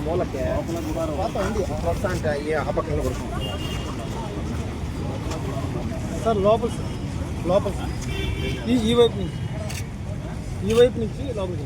మూలకే అంటే ఆ పక్కన సార్ లోపల ఈ వైపు నుంచి లోపలికి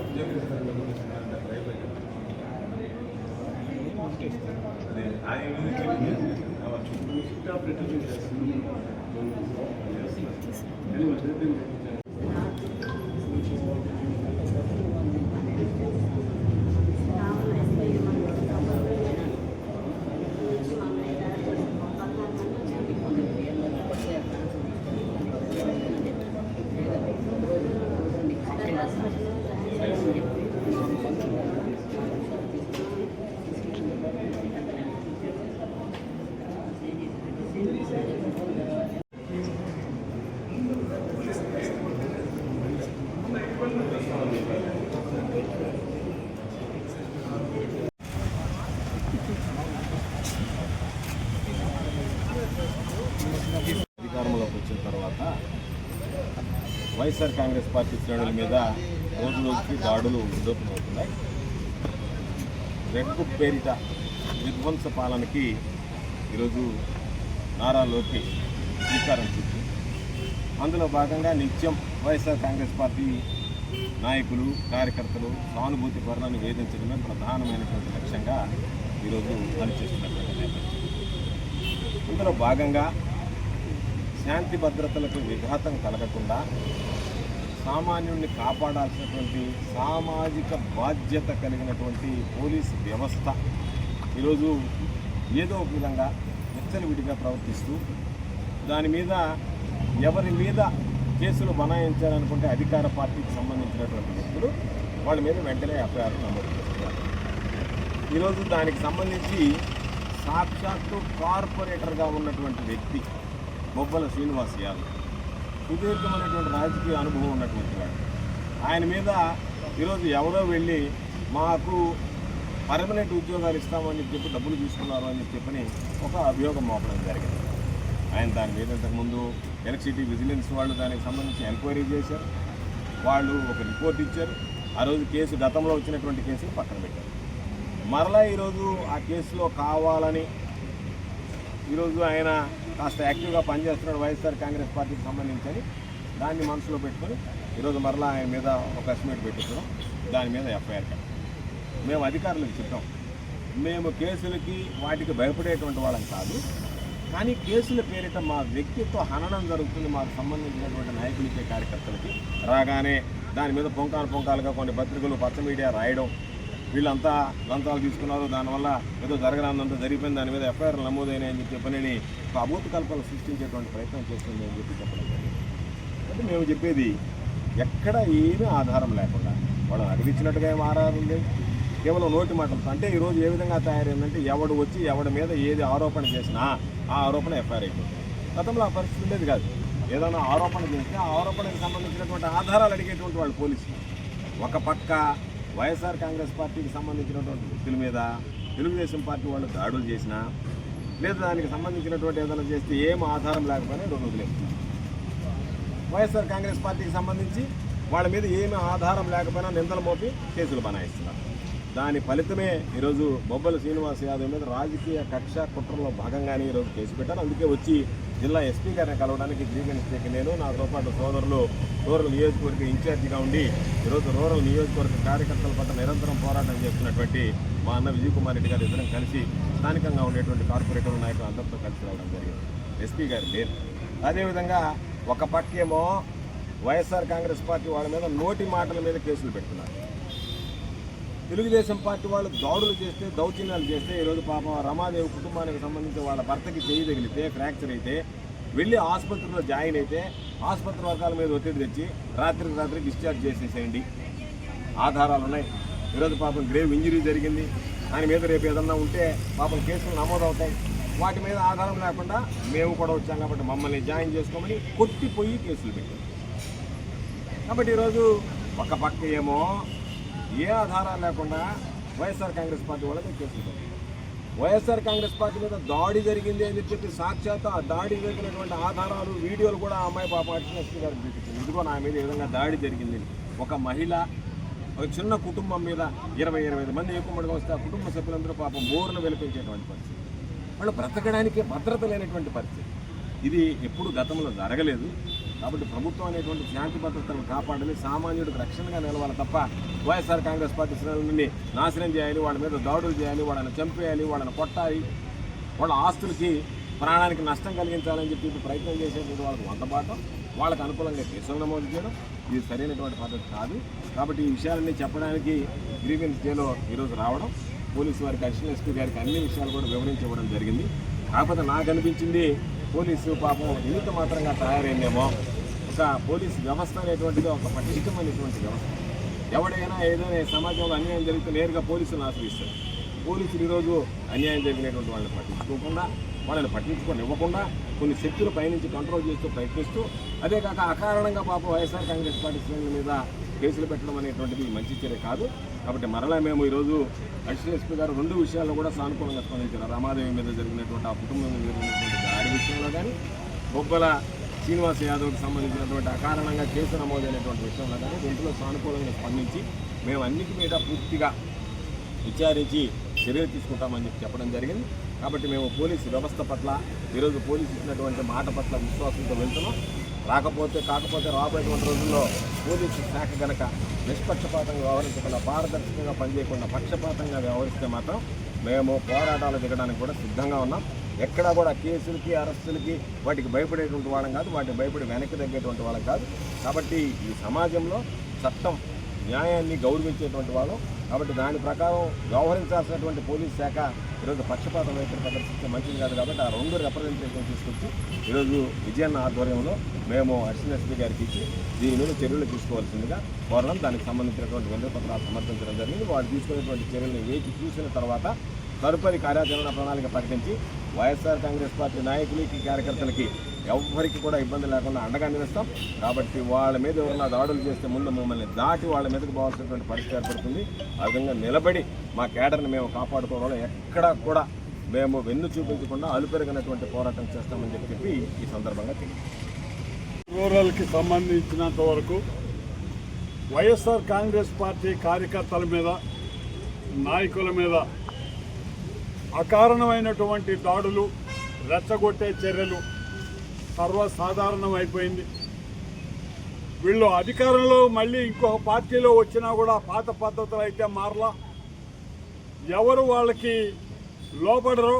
ఉద్యోగాలు ఇస్తారు వాళ్ళకి అధికారంలోకి వచ్చిన తర్వాత వైఎస్ఆర్ కాంగ్రెస్ పార్టీ శ్రేణుల మీద రోజు రోజుకి దాడులు ఉద్యోగమవుతున్నాయి. రెడ్ బుక్ పేరిట విధ్వంస పాలనకి ఈరోజు నారా లోకేష్ శ్రీకారం చుట్టూ అందులో భాగంగా నిత్యం వైఎస్ఆర్ కాంగ్రెస్ పార్టీ నాయకులు కార్యకర్తలు సానుభూతి పరులను వేధించడమే ప్రధానమైనటువంటి లక్ష్యంగా ఈరోజు పనిచేస్తున్నటువంటి నేపథ్యం. ఇందులో భాగంగా శాంతి భద్రతలకు విఘాతం కలగకుండా సామాన్యుడిని కాపాడాల్సినటువంటి సామాజిక బాధ్యత కలిగినటువంటి పోలీసు వ్యవస్థ ఈరోజు ఏదో ఒక విధంగా విచ్చలవిడిగా ప్రవర్తిస్తూ దాని మీద ఎవరి మీద కేసులు బనాయించాలనుకుంటే అధికార పార్టీకి సంబంధించినటువంటి వ్యక్తులు వాళ్ళ మీద వెంటనే ఎఫ్ఐఆర్ నమోదు చేస్తున్నారు. ఈరోజు దానికి సంబంధించి సాక్షాత్తు కార్పొరేటర్గా ఉన్నటువంటి వ్యక్తి బొబ్బల శ్రీనివాస్ యాదవ్ సుదీర్ఘమైనటువంటి రాజకీయ అనుభవం ఉన్నటువంటి వాడు. ఆయన మీద ఈరోజు ఎవరో వెళ్ళి మాకు పర్మనెంట్ ఉద్యోగాలు ఇస్తామని చెప్పి డబ్బులు తీసుకున్నారు అని చెప్పని ఒక అభియోగం మోపడం జరిగింది. ఆయన దాని మీద ఇంతకుముందు ఎలక్ట్రిసిటీ విజిలెన్స్ వాళ్ళు దానికి సంబంధించి ఎంక్వైరీ చేశారు. వాళ్ళు ఒక రిపోర్ట్ ఇచ్చారు. ఆ రోజు కేసు గతంలో వచ్చినటువంటి కేసులు పక్కన పెట్టారు. మరలా ఈరోజు ఆ కేసులో కావాలని ఈరోజు ఆయన కాస్త యాక్టివ్గా పనిచేస్తున్నాడు వైఎస్ఆర్ కాంగ్రెస్ పార్టీకి సంబంధించి దాన్ని మనసులో పెట్టుకొని ఈరోజు మరలా ఆయన మీద ఒక ఎస్టిమేట్ పెట్టుకున్నాం. దాని మీద ఎఫ్ఐఆర్ కట్టాం. మేము అధికారులకు చెప్పాం, మేము కేసులకి వాటికి భయపడేటువంటి వాళ్ళం కాదు, కానీ కేసుల పేరిట మా వ్యక్తిత్వ హననం జరుగుతుంది మాకు సంబంధించినటువంటి నాయకులకి కార్యకర్తలకి. రాగానే దాని మీద పొంకాలుగా కొన్ని పత్రికలు పచ్చ మీడియా రాయడం, వీళ్ళంతా లంచాలు తీసుకున్నారు, దానివల్ల ఏదో జరగరాందంతా జరిగిపోయింది, దాని మీద ఎఫ్ఐఆర్ నమోదైనాయని చెప్పని ఒక అభూత కల్పన సృష్టించేటువంటి ప్రయత్నం చేస్తుంది అని చెప్పి చెప్పడం జరిగింది. అంటే మేము చెప్పేది ఎక్కడ ఏమీ ఆధారం లేకుండా వాళ్ళని అడిగించినట్టుగా ఏం ఆధారం ఉంది, కేవలం నోటి మాటలు. అంటే ఈరోజు ఏ విధంగా తయారైందంటే ఎవడు వచ్చి ఎవడి మీద ఏది ఆరోపణ చేసినా ఆ ఆరోపణ ఎఫ్ఐఆర్ అయిపోతుంది. గతంలో ఆ పరిస్థితి ఉండేది కాదు. ఏదైనా ఆరోపణ చేస్తే ఆ ఆరోపణకు సంబంధించినటువంటి ఆధారాలు అడిగేటువంటి వాళ్ళు పోలీసులు. ఒక పక్క వైఎస్ఆర్ కాంగ్రెస్ పార్టీకి సంబంధించినటువంటి వ్యక్తుల మీద తెలుగుదేశం పార్టీ వాళ్ళు దాడులు చేసినా లేదా దానికి సంబంధించినటువంటి ఏదైనా చేస్తే ఏం ఆధారం లేకపోయినా 2 వదిలేస్తున్నారు. వైఎస్ఆర్ కాంగ్రెస్ పార్టీకి సంబంధించి వాళ్ళ మీద ఏమి ఆధారం లేకపోయినా నిందలు మోపి కేసులు బనాయిస్తున్నారు. దాని ఫలితమే ఈరోజు బొబ్బల శ్రీనివాస్ యాదవ్ మీద రాజకీయ కక్ష కుట్రలో భాగంగానే ఈరోజు కేసు పెట్టారు. అందుకే వచ్చి జిల్లా ఎస్పీ గారిని కలవడానికి గ్రీవెన్స్ డేకి నేను నాతో పాటు సోదరులు రూరల్ నియోజకవర్గ ఇన్ఛార్జిగా ఉండి ఈరోజు రూరల్ నియోజకవర్గ కార్యకర్తల పట్ల నిరంతరం పోరాటం చేస్తున్నటువంటి మా అన్న విజయ్ కుమార్ రెడ్డి గారు ఇద్దరం కలిసి స్థానికంగా ఉండేటువంటి కార్పొరేటర్ నాయకులు అందరితో కలిసి రావడం జరిగింది. ఎస్పీ గారు లేరు. అదేవిధంగా ఒక పక్కేమో వైఎస్ఆర్ కాంగ్రెస్ పార్టీ వాళ్ళ మీద నోటి మాటల మీద కేసులు పెడుతున్నారు. తెలుగుదేశం పార్టీ వాళ్ళు దాడులు చేస్తే, దౌర్జన్యాలు చేస్తే ఈరోజు పాపం రమాదేవి కుటుంబానికి సంబంధించి వాళ్ళ భర్తకి చేయి తగిలితే, ఫ్రాక్చర్ అయితే వెళ్ళి ఆసుపత్రిలో జాయిన్ అయితే ఆసుపత్రి వర్గాల మీద ఒత్తిడి తెచ్చి రాత్రికి డిశ్చార్జ్ చేసేసేయండి. ఆధారాలు ఉన్నాయి. ఈరోజు పాపం గ్రేవ్ ఇంజరీ జరిగింది, ఆయన మీద రేపు ఏదన్నా ఉంటే పాపం కేసులు నమోదవుతాయి. వాటి మీద ఆధారం లేకుండా మేము కూడా వచ్చాం కాబట్టి మమ్మల్ని జాయిన్ చేసుకోమని కొట్టిపోయి కేసులు పెట్టాం. కాబట్టి ఈరోజు ఒక పక్క ఏమో ఏ ఆధారాలు లేకుండా వైఎస్ఆర్ కాంగ్రెస్ పార్టీ వాళ్ళ మీద కేసులు పెట్టారు. వైఎస్ఆర్ కాంగ్రెస్ పార్టీ మీద దాడి జరిగింది అని చెప్పి సాక్షాత్ ఆ దాడి జరిగినటువంటి ఆధారాలు, వీడియోలు కూడా ఆ అమ్మాయి పాప ఎస్పీ గారికి చూపించింది. ఇదిగో నా మీద ఏ విధంగా దాడి జరిగింది. ఒక మహిళ, ఒక చిన్న కుటుంబం మీద 20-25 మంది ఎక్కువగా వస్తే ఆ కుటుంబ సభ్యులందరూ పాపం బోర్ను వెలిపించేటువంటి పరిస్థితి. వాళ్ళు బ్రతకడానికి భద్రత లేనటువంటి పరిస్థితి. ఇది ఎప్పుడు గతంలో జరగలేదు. కాబట్టి ప్రభుత్వం అనేటువంటి శాంతి భద్రతలను కాపాడాలి, సామాన్యుడికి రక్షణగా నిలవాలి తప్ప వైఎస్ఆర్ కాంగ్రెస్ పార్టీ శ్రేణులని నాశనం చేయాలి, వాళ్ళ మీద దాడులు చేయాలి, వాళ్ళని చంపేయాలి, వాళ్ళని కొట్టాలి, వాళ్ళ ఆస్తులకి ప్రాణానికి నష్టం కలిగించాలని చెప్పి ప్రయత్నం చేసేటువంటి వాళ్ళకి వంతపాఠం, వాళ్ళకు అనుకూలంగా కేసులు నమోదు చేయడం ఇది సరైనటువంటి పద్ధతి కాదు. కాబట్టి ఈ విషయాలన్నీ చెప్పడానికి గ్రీవెన్స్ డేలో ఈరోజు రావడం, పోలీసు వారికి అడిషనల్ ఎస్పీ గారికి అన్ని విషయాలు కూడా వివరించి ఇవ్వడం జరిగింది. కాకపోతే నాకు అనిపించింది పోలీసు పాపం ఇంత మాత్రంగా తయారైందేమో. ఒక పోలీసు వ్యవస్థ అనేటువంటిది ఒక పటిష్టమైనటువంటి వ్యవస్థ. ఎవడైనా ఏదైనా సమాజంలో అన్యాయం జరిగితే నేరుగా పోలీసులను ఆశ్రయిస్తారు. పోలీసులు ఈరోజు అన్యాయం జరిగినటువంటి వాళ్ళని పట్టించుకోకుండా, వాళ్ళని పట్టించుకోనివ్వకుండా కొన్ని శక్తులు పైనుంచి కంట్రోల్ చేస్తూ ప్రయత్నిస్తూ, అదే కాక అకారణంగా పాపం వైఎస్ఆర్ కాంగ్రెస్ పార్టీ శ్రేణుల మీద కేసులు పెట్టడం అనేటువంటిది మంచి చర్య కాదు. కాబట్టి మరలా మేము ఈరోజు అడిషనల్ ఎస్పీ గారు 2 విషయాల్లో కూడా సానుకూలంగా స్పందించారు. రమాదేవి మీద జరిగినటువంటి ఆ కుటుంబం మీద జరిగినటువంటి దాడి విషయంలో కానీ, బొబ్బల శ్రీనివాస్ యాదవ్కి సంబంధించినటువంటి అకారణంగా కేసు నమోదైనటువంటి విషయంలో కానీ దీంట్లో సానుకూలంగా స్పందించి మేము అన్నిటి మీద పూర్తిగా విచారించి చర్యలు తీసుకుంటామని చెప్పడం జరిగింది. కాబట్టి మేము పోలీసు వ్యవస్థ పట్ల ఈరోజు పోలీసు ఇచ్చినటువంటి మాట పట్ల విశ్వాసంతో వెళ్తున్నాం. కాకపోతే రాబోయేటువంటి రోజుల్లో పోలీసు శాఖ కనుక నిష్పక్షపాతంగా వ్యవహరించకుండా, పారదర్శకంగా పనిచేయకుండా పక్షపాతంగా వ్యవహరిస్తే మాత్రం మేము పోరాటాలు దిగడానికి కూడా సిద్ధంగా ఉన్నాం. ఎక్కడా కూడా కేసులకి, అరెస్టులకి వాటికి భయపడేటువంటి వాళ్ళం కాదు, వాటికి భయపడి వెనక్కి తగ్గేటువంటి వాళ్ళం కాదు. కాబట్టి ఈ సమాజంలో చట్టం, న్యాయాన్ని గౌరవించేటువంటి వాళ్ళం. కాబట్టి దాని ప్రకారం వ్యవహరించాల్సినటువంటి పోలీస్ శాఖ ఈరోజు పక్షపాతం వైఖరి ప్రదర్శిస్తే మంచిది కాదు. కాబట్టి ఆ 2 రిప్రజెంటేషన్ తీసుకొచ్చి ఈరోజు విజయన్న ఆధ్వర్యంలో మేము అడిషనల్ ఎస్పీ గారికి ఇచ్చి దీని మీద చర్యలు తీసుకోవాల్సిందిగా కోరడం, దానికి సంబంధించినటువంటి వినతిపత్రాలు సమర్పించడం జరిగింది. వాళ్ళు తీసుకునేటువంటి చర్యలను వేచి చూసిన తర్వాత తదుపరి కార్యాచరణ ప్రణాళిక ప్రకటించి వైఎస్ఆర్ కాంగ్రెస్ పార్టీ నాయకులకి, కార్యకర్తలకి ఎవరికి కూడా ఇబ్బంది లేకుండా అండగా నిలుస్తాం. కాబట్టి వాళ్ళ మీద ఎవరైనా దాడులు చేస్తే ముందు మమ్మల్ని దాటి వాళ్ళ మీదకి పోవాల్సినటువంటి పరిస్థితి ఏర్పడుతుంది. ఆ విధంగా నిలబడి మా కేడర్ని మేము కాపాడుకోవడంలో ఎక్కడా కూడా మేము వెన్ను చూపించకుండా అలుపెరగనటువంటి పోరాటం చేస్తామని చెప్పి ఈ సందర్భంగా తెలియదు. రూరల్కి సంబంధించినంత వరకు వైఎస్ఆర్ కాంగ్రెస్ పార్టీ కార్యకర్తల మీద, నాయకుల మీద అకారణమైనటువంటి దాడులు, రెచ్చగొట్టే చర్యలు సర్వసాధారణం అయిపోయింది. వీళ్ళు అధికారంలో మళ్ళీ ఇంకొక పార్టీలో వచ్చినా కూడా పాత పద్ధతులు అయితే మారలా. ఎవరు వాళ్ళకి లోపడరో,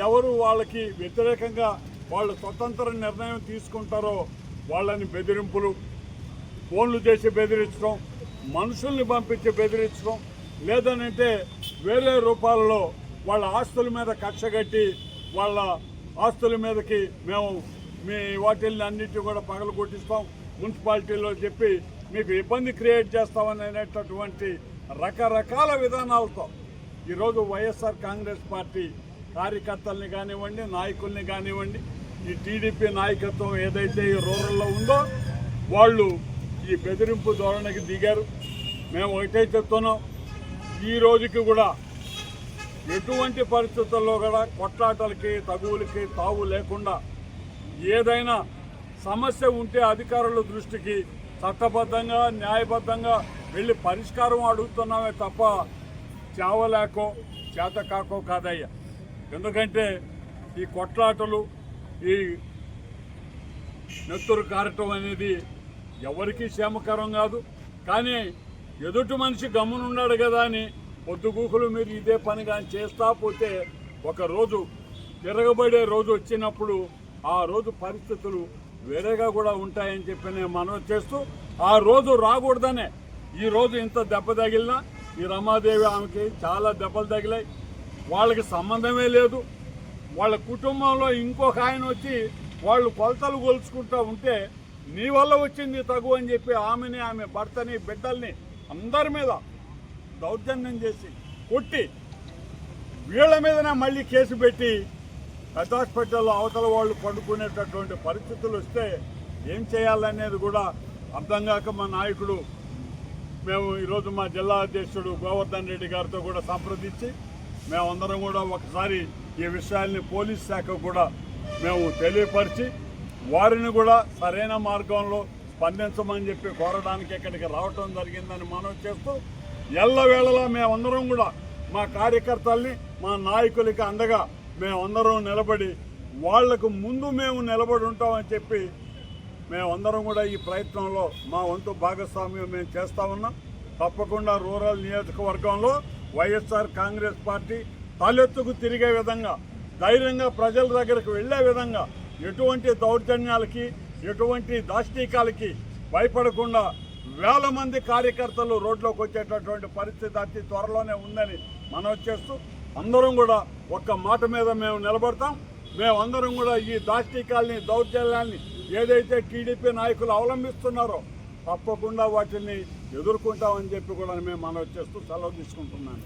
ఎవరు వాళ్ళకి వ్యతిరేకంగా వాళ్ళు స్వతంత్ర నిర్ణయం తీసుకుంటారో వాళ్ళని బెదిరింపులు, ఫోన్లు చేసి బెదిరించడం, మనుషుల్ని పంపించి బెదిరించడం, లేదనంటే వేరే రూపాలలో వాళ్ళ ఆస్తుల మీద కక్షగట్టి వాళ్ళ ఆస్తుల మీదకి మేము మీ వాటిల్ని అన్నిటి కూడా పగలు కొట్టిస్తాం, మున్సిపాలిటీలో చెప్పి మీకు ఇబ్బంది క్రియేట్ చేస్తామని అనేటటువంటి రకరకాల విధానాలతో ఈరోజు వైఎస్ఆర్ కాంగ్రెస్ పార్టీ కార్యకర్తల్ని కానివ్వండి, నాయకుల్ని కానివ్వండి, ఈ టీడీపీ నాయకత్వం ఏదైతే ఈ రూరల్లో ఉందో వాళ్ళు ఈ బెదిరింపు ధోరణికి దిగారు. మేము ఒకటే చెప్తున్నాం, ఈ రోజుకి కూడా ఎటువంటి పరిస్థితుల్లో కూడా కొట్లాటలకి, తగువులకి తావు లేకుండా ఏదైనా సమస్య ఉంటే అధికారుల దృష్టికి చట్టబద్ధంగా, న్యాయబద్ధంగా వెళ్ళి పరిష్కారం అడుగుతున్నామే తప్ప చావలేకో చేతకాకో కాదయ్యా. ఎందుకంటే ఈ కొట్లాటలు, ఈ నెత్తురు కారటం అనేది ఎవరికీ క్షేమకరం కాదు. కానీ ఎదుటి మనిషి గమ్మునున్నాడు కదా అని పొద్దుగూకులు మీరు ఇదే పని కానీ చేస్తా పోతే ఒకరోజు తిరగబడే రోజు వచ్చినప్పుడు ఆ రోజు పరిస్థితులు వేరేగా కూడా ఉంటాయని చెప్పి నేను మనవి చేస్తూ, ఆ రోజు రాకూడదనే ఈ రోజు ఇంత దెబ్బ తగిలినా ఈ రమాదేవి ఆమెకి చాలా దెబ్బలు తగిలాయి. వాళ్ళకి సంబంధమే లేదు. వాళ్ళ కుటుంబంలో ఇంకొక ఆయన వచ్చి వాళ్ళు కొలతలు కొలుచుకుంటూ ఉంటే నీ వల్ల వచ్చింది తగు అని చెప్పి ఆమెని, ఆమె భర్తని, బిడ్డల్ని అందరి మీద దౌర్జన్యం చేసి కొట్టి వీళ్ళ మీదనే మళ్ళీ కేసు పెట్టి పెద్ద హాస్పిటల్లో అవతల వాళ్ళు పండుకునేటటువంటి పరిస్థితులు వస్తే ఏం చేయాలనేది కూడా అర్థం కాక మా నాయకుడు మేము ఈరోజు మా జిల్లా అధ్యక్షుడు గోవర్ధన్ రెడ్డి గారితో కూడా సంప్రదించి మేమందరం కూడా ఒకసారి ఈ విషయాల్ని పోలీస్ శాఖకు కూడా మేము తెలియపరిచి వారిని కూడా సరైన మార్గంలో స్పందించమని చెప్పి కోరడానికి ఇక్కడికి రావటం జరిగిందని మనవి చేస్తూ, ఎల్లవేళలా మేమందరం కూడా మా కార్యకర్తల్ని, మా నాయకులకి అండగా మేమందరం నిలబడి వాళ్లకు ముందు మేము నిలబడి ఉంటామని చెప్పి మేమందరం కూడా ఈ ప్రయత్నంలో మా వంతు భాగస్వామ్యం మేము చేస్తా ఉన్నాం. తప్పకుండా రూరల్ నియోజకవర్గంలో వైఎస్ఆర్ కాంగ్రెస్ పార్టీ తలెత్తుకు తిరిగే విధంగా, ధైర్యంగా ప్రజల దగ్గరకు వెళ్లే విధంగా, ఎటువంటి దౌర్జన్యాలకి, ఎటువంటి దాష్టీకాలకి భయపడకుండా వేల మంది కార్యకర్తలు రోడ్లోకి వచ్చేటటువంటి పరిస్థితి అతి త్వరలోనే ఉందని మనవి చేస్తూ, అందరం కూడా ఒక్క మాట మీద మేము నిలబడతాం. మేమందరం కూడా ఈ దాష్టీకాల్ని, దౌర్జన్యాల్ని ఏదైతే టీడీపీ నాయకులు అవలంబిస్తున్నారో తప్పకుండా వాటిని ఎదుర్కొంటామని చెప్పి కూడా మేము మనవి చేస్తూ సెలవు తీసుకుంటున్నాను.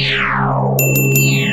Yeah.